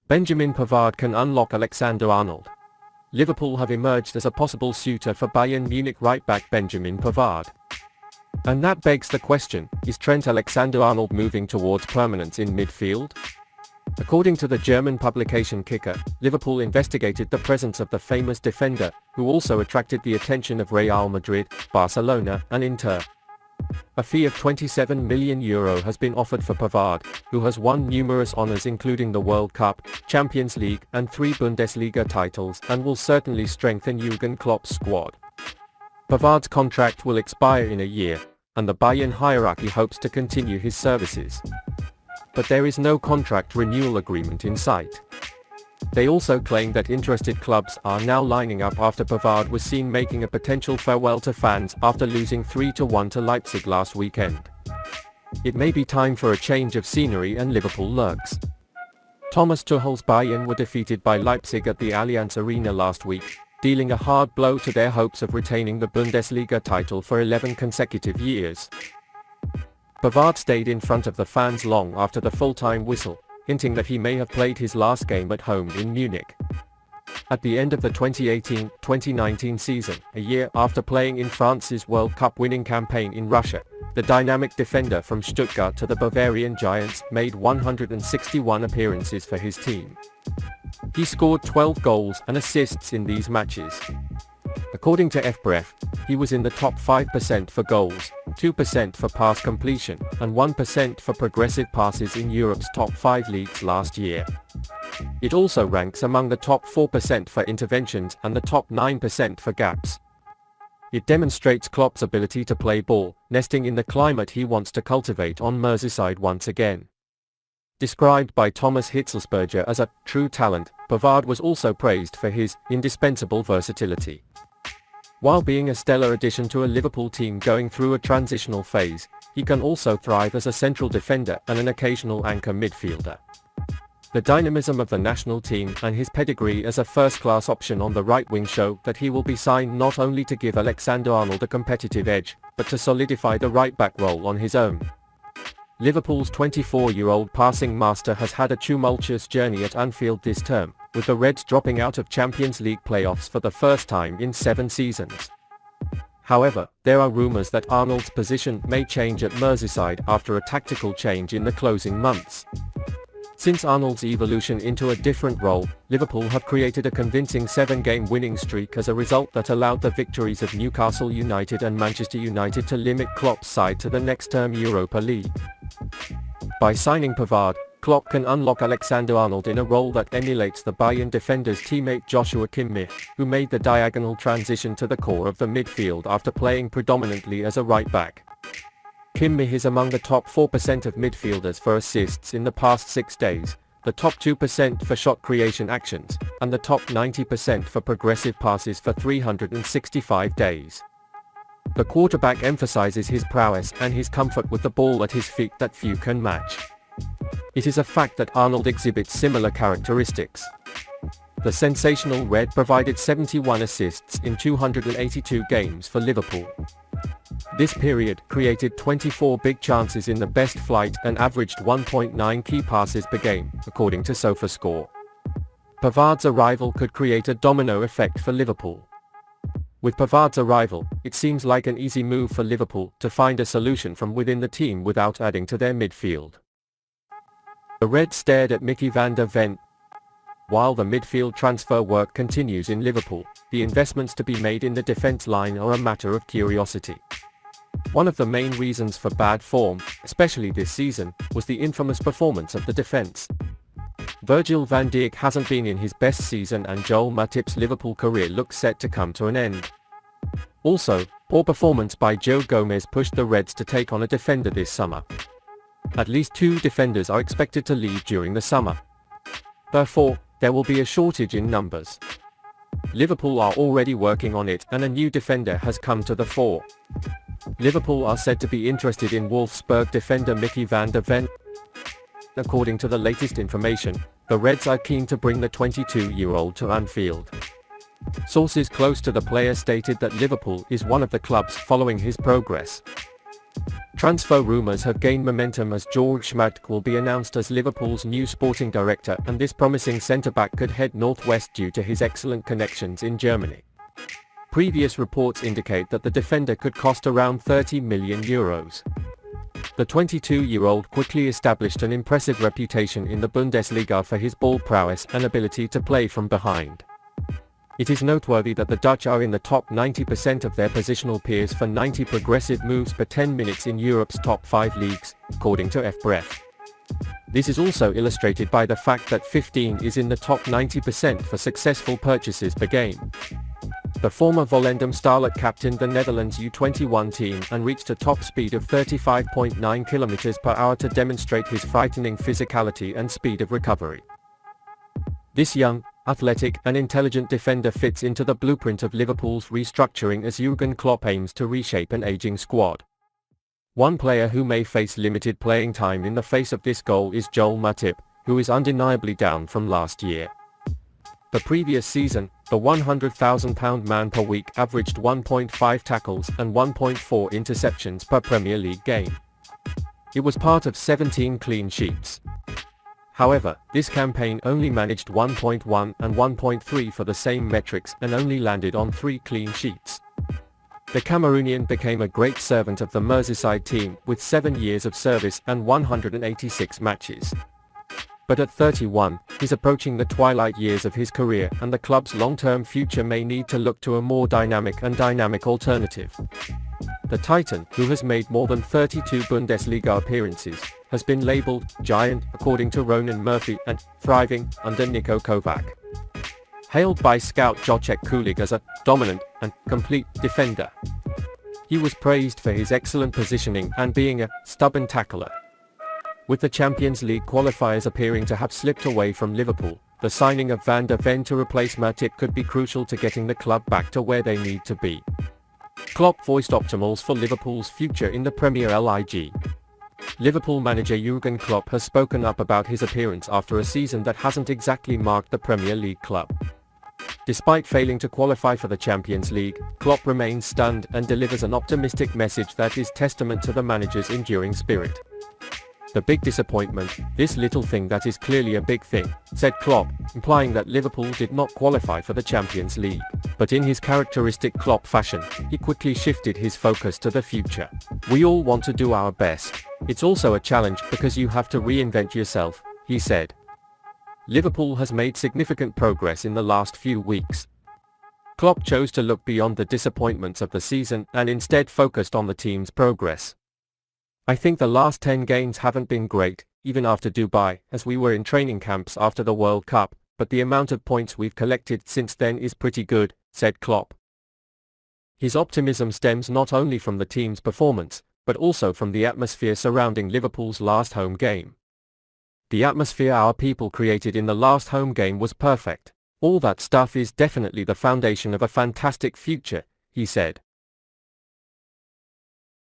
Benjamin Pavard can unlock Alexander-Arnold. Liverpool have emerged as a possible suitor for Bayern Munich right-back Benjamin Pavard. And that begs the question, is Trent Alexander-Arnold moving towards permanence in midfield? According to the German publication Kicker, Liverpool investigated the presence of the famous defender, who also attracted the attention of Real Madrid, Barcelona, and Inter. A fee of €27 million has been offered for Pavard, who has won numerous honors including the World Cup, Champions League, and 3 Bundesliga titles, and will certainly strengthen Jürgen Klopp's squad. Pavard's contract will expire in a year, and the Bayern hierarchy hopes to continue his services. But there is no contract renewal agreement in sight. They also claim that interested clubs are now lining up after Pavard was seen making a potential farewell to fans after losing 3-1 to Leipzig last weekend. It may be time for a change of scenery, and Liverpool lurks. Thomas Tuchel's Bayern were defeated by Leipzig at the Allianz Arena last week, dealing a hard blow to their hopes of retaining the Bundesliga title for 11 consecutive years. Pavard stayed in front of the fans long after the full-time whistle, hinting that he may have played his last game at home in Munich. At the end of the 2018-2019 season, a year after playing in France's World Cup winning campaign in Russia, the dynamic defender from Stuttgart to the Bavarian Giants made 161 appearances for his team. He scored 12 goals and assists in these matches. According to FBref, he was in the top 5% for goals, 2% for pass completion, and 1% for progressive passes in Europe's top 5 leagues last year. It also ranks among the top 4% for interventions and the top 9% for gaps. It demonstrates Klopp's ability to play ball, nesting in the climate he wants to cultivate on Merseyside once again. Described by Thomas Hitzelsberger as a true talent, Pavard was also praised for his indispensable versatility. While being a stellar addition to a Liverpool team going through a transitional phase, he can also thrive as a central defender and an occasional anchor midfielder. The dynamism of the national team and his pedigree as a first-class option on the right wing show that he will be signed not only to give Alexander-Arnold a competitive edge, but to solidify the right-back role on his own. Liverpool's 24-year-old passing master has had a tumultuous journey at Anfield this term, with the Reds dropping out of Champions League playoffs for the first time in 7 seasons. However, there are rumours that Arnold's position may change at Merseyside after a tactical change in the closing months. Since Arnold's evolution into a different role, Liverpool have created a convincing 7-game winning streak as a result that allowed the victories of Newcastle United and Manchester United to limit Klopp's side to the next term Europa League. By signing Pavard, Klopp can unlock Alexander-Arnold in a role that emulates the Bayern defender's teammate Joshua Kimmich, who made the diagonal transition to the core of the midfield after playing predominantly as a right-back. Kimmich is among the top 4% of midfielders for assists in the past 6 days, the top 2% for shot creation actions, and the top 90% for progressive passes for 365 days. The quarterback emphasizes his prowess and his comfort with the ball at his feet that few can match. It is a fact that Arnold exhibits similar characteristics. The sensational Red provided 71 assists in 282 games for Liverpool. This period created 24 big chances in the best flight and averaged 1.9 key passes per game, according to SofaScore. Pavard's arrival could create a domino effect for Liverpool. With Pavard's arrival, it seems like an easy move for Liverpool to find a solution from within the team without adding to their midfield. The Reds stared at Mickey van der Ven. While the midfield transfer work continues in Liverpool, the investments to be made in the defence line are a matter of curiosity. One of the main reasons for bad form, especially this season, was the infamous performance of the defence. Virgil van Dijk hasn't been in his best season, and Joel Matip's Liverpool career looks set to come to an end. Also, poor performance by Joe Gomez pushed the Reds to take on a defender this summer. At least 2 defenders are expected to leave during the summer. Therefore, there will be a shortage in numbers. Liverpool are already working on it, and a new defender has come to the fore. Liverpool are said to be interested in Wolfsburg defender Mickey van der Ven. According to the latest information, the Reds are keen to bring the 22-year-old to Anfield. Sources close to the player stated that Liverpool is one of the clubs following his progress. Transfer rumours have gained momentum as George Matip will be announced as Liverpool's new sporting director, and this promising centre-back could head northwest due to his excellent connections in Germany. Previous reports indicate that the defender could cost around €30 million. The 22-year-old quickly established an impressive reputation in the Bundesliga for his ball prowess and ability to play from behind. It is noteworthy that the Dutch are in the top 90% of their positional peers for 90 progressive moves per 10 minutes in Europe's top 5 leagues, according to FBref. This is also illustrated by the fact that 15 is in the top 90% for successful purchases per game. The former Volendam starlet captained the Netherlands U21 team and reached a top speed of 35.9 km per hour to demonstrate his frightening physicality and speed of recovery. This young, athletic and intelligent defender fits into the blueprint of Liverpool's restructuring as Jürgen Klopp aims to reshape an aging squad. One player who may face limited playing time in the face of this goal is Joel Matip, who is undeniably down from last year. The previous season, the £100,000 man per week averaged 1.5 tackles and 1.4 interceptions per Premier League game. It was part of 17 clean sheets. However, this campaign only managed 1.1 and 1.3 for the same metrics and only landed on 3 clean sheets. The Cameroonian became a great servant of the Merseyside team with 7 years of service and 186 matches. But at 31, he's approaching the twilight years of his career, and the club's long-term future may need to look to a more dynamic alternative. The Titan, who has made more than 32 Bundesliga appearances, has been labelled giant according to Ronan Murphy and thriving under Niko Kovac. Hailed by scout Jacek Kulig as a dominant and complete defender, he was praised for his excellent positioning and being a stubborn tackler. With the Champions League qualifiers appearing to have slipped away from Liverpool, the signing of Van der Ven to replace Matip could be crucial to getting the club back to where they need to be. Klopp voiced optimism for Liverpool's future in the Premier League. Liverpool manager Jürgen Klopp has spoken up about his appearance after a season that hasn't exactly marked the Premier League club. Despite failing to qualify for the Champions League, Klopp remains stunned and delivers an optimistic message that is testament to the manager's enduring spirit. "The big disappointment, this little thing that is clearly a big thing," said Klopp, implying that Liverpool did not qualify for the Champions League. But in his characteristic Klopp fashion, he quickly shifted his focus to the future. "We all want to do our best. It's also a challenge because you have to reinvent yourself," he said. Liverpool has made significant progress in the last few weeks. Klopp chose to look beyond the disappointments of the season and instead focused on the team's progress. "I think the last 10 games haven't been great, even after Dubai, as we were in training camps after the World Cup, but the amount of points we've collected since then is pretty good," said Klopp. His optimism stems not only from the team's performance, but also from the atmosphere surrounding Liverpool's last home game. "The atmosphere our people created in the last home game was perfect. All that stuff is definitely the foundation of a fantastic future," he said.